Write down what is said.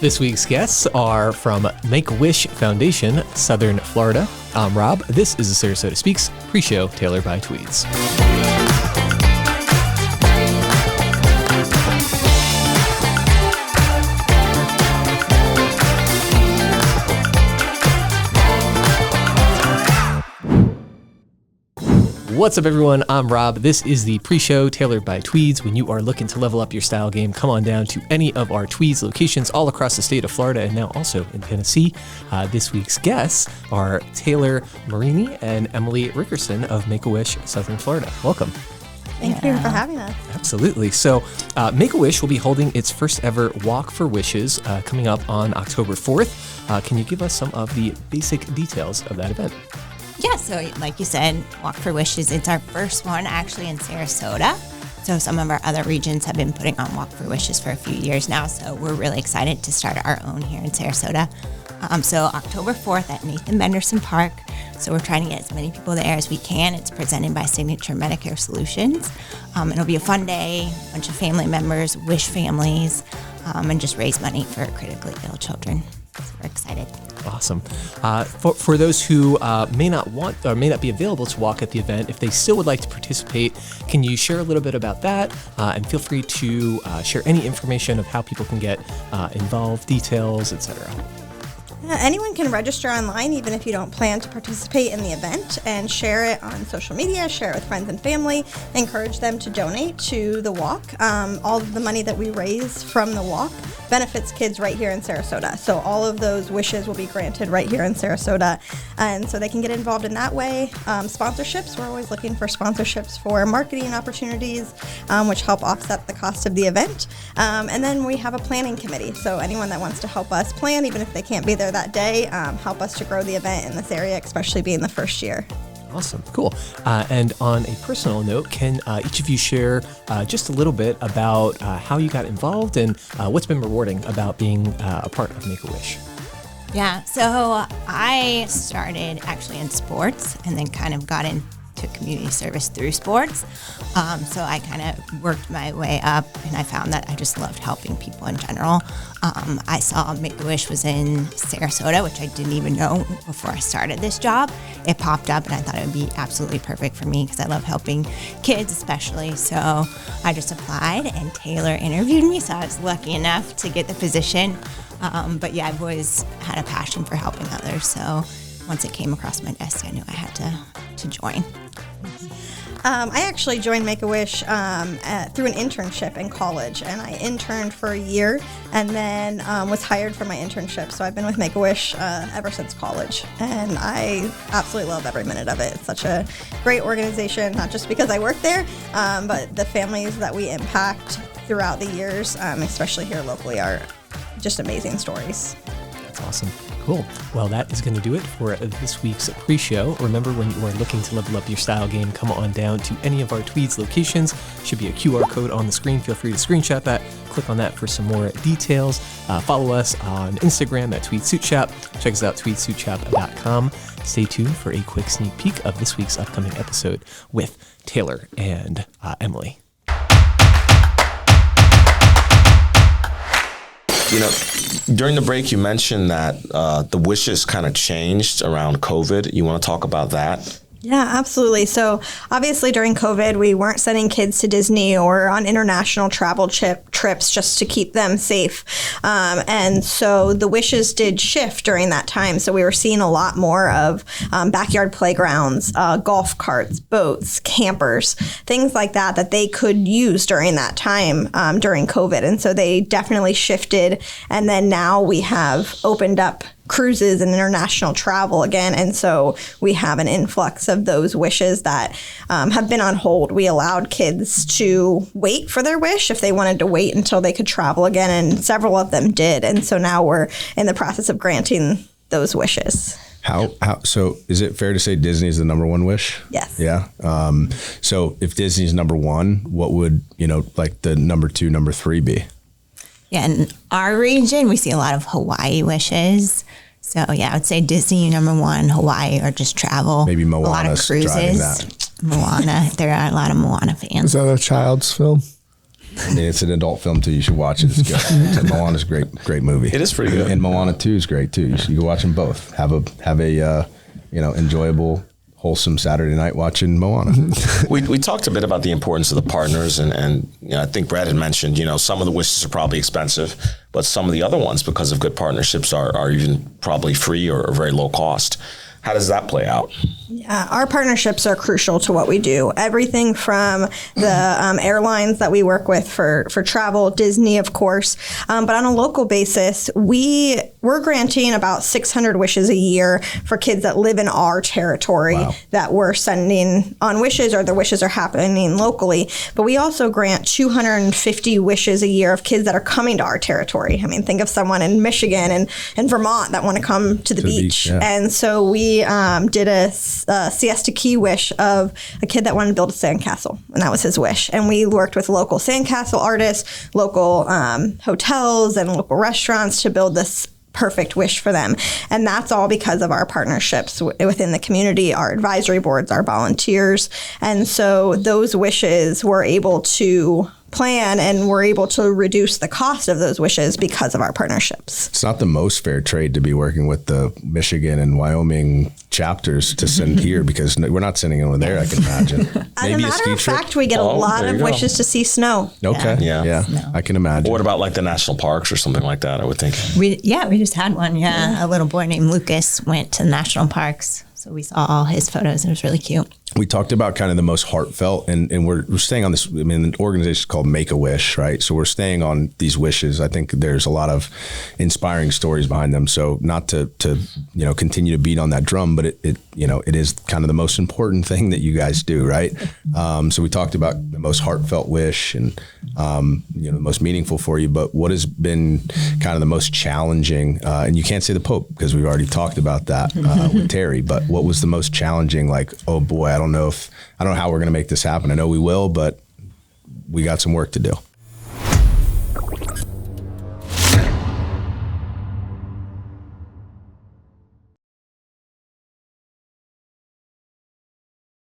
This week's guests are from Make-A-Wish Foundation, Southern Florida. I'm Rob. This is the Sarasota SpeaX Pre-Show, tailored by Tweeds. What's up, everyone? I'm Rob. This is the pre-show tailored by Tweeds. When you are looking to level up your style game, come on down to any of our Tweeds locations all across the state of Florida and now also in Tennessee. This week's guests are Taylor Marini and Emily Rickerson of Make-A-Wish Southern Florida. Welcome. Thank you for having us. Absolutely. So Make-A-Wish will be holding its first ever Walk for Wishes coming up on October 4th. Can you give us some of the basic details of that event? Yeah, so like you said, Walk for Wishes, it's our first one actually in Sarasota. So some of our other regions have been putting on Walk for Wishes for a few years now, so we're really excited to start our own here in Sarasota. So October 4th at Nathan Benderson Park. So we're trying to get as many people there as we can. It's presented by Signature Medicare Solutions. It'll be a fun day, a bunch of family members, wish families, and just raise money for critically ill children. So we're excited. Awesome. For those who may not want or may not be available to walk at the event, if they still would like to participate, can you share a little bit about that? And feel free to share any information of how people can get involved, details, etc. Anyone can register online, even if you don't plan to participate in the event, and share it on social media, share it with friends and family, encourage them to donate to the walk. All of the money that we raise from the walk benefits kids right here in Sarasota. So all of those wishes will be granted right here in Sarasota. And so they can get involved in that way. Sponsorships, we're always looking for sponsorships for marketing opportunities, which help offset the cost of the event. And then we have a planning committee. So anyone that wants to help us plan, even if they can't be there that day, help us to grow the event in this area, especially being the first year. Awesome. Cool. And on a personal note, can each of you share just a little bit about how you got involved and what's been rewarding about being a part of Make-A-Wish? Yeah, so I started actually in sports and then kind of got into community service through sports. So I kind of worked my way up and I found that I just loved helping people in general. I saw Make-A-Wish was in Sarasota, which I didn't even know before I started this job. It popped up and I thought it would be absolutely perfect for me because I love helping kids especially. So I just applied and Taylor interviewed me, so I was lucky enough to get the position. But yeah, I've always had a passion for helping others. So once it came across my desk, I knew I had to join. I actually joined Make-A-Wish through an internship in college, and I interned for a year and then was hired for my internship. So I've been with Make-A-Wish ever since college, and I absolutely love every minute of it. It's such a great organization, not just because I work there, but the families that we impact throughout the years, especially here locally, are just amazing stories. That's awesome. Cool. Well, that is going to do it for this week's pre-show. Remember, when you are looking to level up your style game, come on down to any of our Tweeds locations. Should be a QR code on the screen. Feel free to screenshot that. Click on that for some more details. Follow us on Instagram at Tweeds Suit Shop. Check us out, tweedsuitshop.com. Stay tuned for a quick sneak peek of this week's upcoming episode with Taylor and Emily. You know, during the break, you mentioned that the wishes kind of changed around COVID. You want to talk about that? Yeah, absolutely. So obviously during COVID, we weren't sending kids to Disney or on international travel trips just to keep them safe. And so the wishes did shift during that time. So we were seeing a lot more of backyard playgrounds, golf carts, boats, campers, things like that they could use during that time during COVID. And so they definitely shifted. And then now we have opened up cruises and international travel again. And so we have an influx of those wishes that have been on hold. We allowed kids to wait for their wish if they wanted to wait until they could travel again. And several of them did. And so now we're in the process of granting those wishes. So is it fair to say Disney is the number one wish? Yes. Yeah. So if Disney's number one, what would, like the number two, number three be? Yeah, in our region, we see a lot of Hawaii wishes. So yeah, I would say Disney number one, Hawaii, or just travel. Maybe Moana's a lot of cruises. Driving that. Moana, there are a lot of Moana fans. Is that a child's film? I mean, it's an adult film too. You should watch it. It's good. Moana's a great movie. It is pretty good. And Moana 2 is great too. You should go watch them both. Have a enjoyable, wholesome Saturday night watching Moana. We talked a bit about the importance of the partners, and I think Brad had mentioned, some of the wishes are probably expensive, but some of the other ones, because of good partnerships, are even probably free or very low cost. How does that play out? Yeah, our partnerships are crucial to what we do. Everything from the airlines that we work with for travel, Disney, of course, but on a local basis, we're granting about 600 wishes a year for kids that live in our territory. Wow. That we're sending on wishes, or the wishes are happening locally. But we also grant 250 wishes a year of kids that are coming to our territory. I mean, think of someone in Michigan and Vermont that want to come to the beach. Yeah. And so we did a Siesta Key wish of a kid that wanted to build a sandcastle, and that was his wish. And we worked with local sandcastle artists, local hotels, and local restaurants to build this perfect wish for them. And that's all because of our partnerships within the community, our advisory boards, our volunteers. And so those wishes were able to plan, and we're able to reduce the cost of those wishes because of our partnerships. It's not the most fair trade to be working with the Michigan and Wyoming chapters to send here, because we're not sending anyone there, I can imagine. Maybe as a matter of fact, we get a lot of wishes to see snow. Okay. Yeah. I can imagine. What about like the national parks or something like that, I would think? We just had one. Yeah. A little boy named Lucas went to national parks. So we saw all his photos. It was really cute. We talked about kind of the most heartfelt, and we're staying on this. I mean, the organization is called Make-A-Wish, right? So we're staying on these wishes. I think there's a lot of inspiring stories behind them. So not to continue to beat on that drum, but it is kind of the most important thing that you guys do, right? So we talked about the most heartfelt wish and the most meaningful for you. But what has been kind of the most challenging? And you can't say the Pope, because we've already talked about that with Terry. But what was the most challenging? Like, oh boy, I don't know how we're going to make this happen. I know we will, but we got some work to do.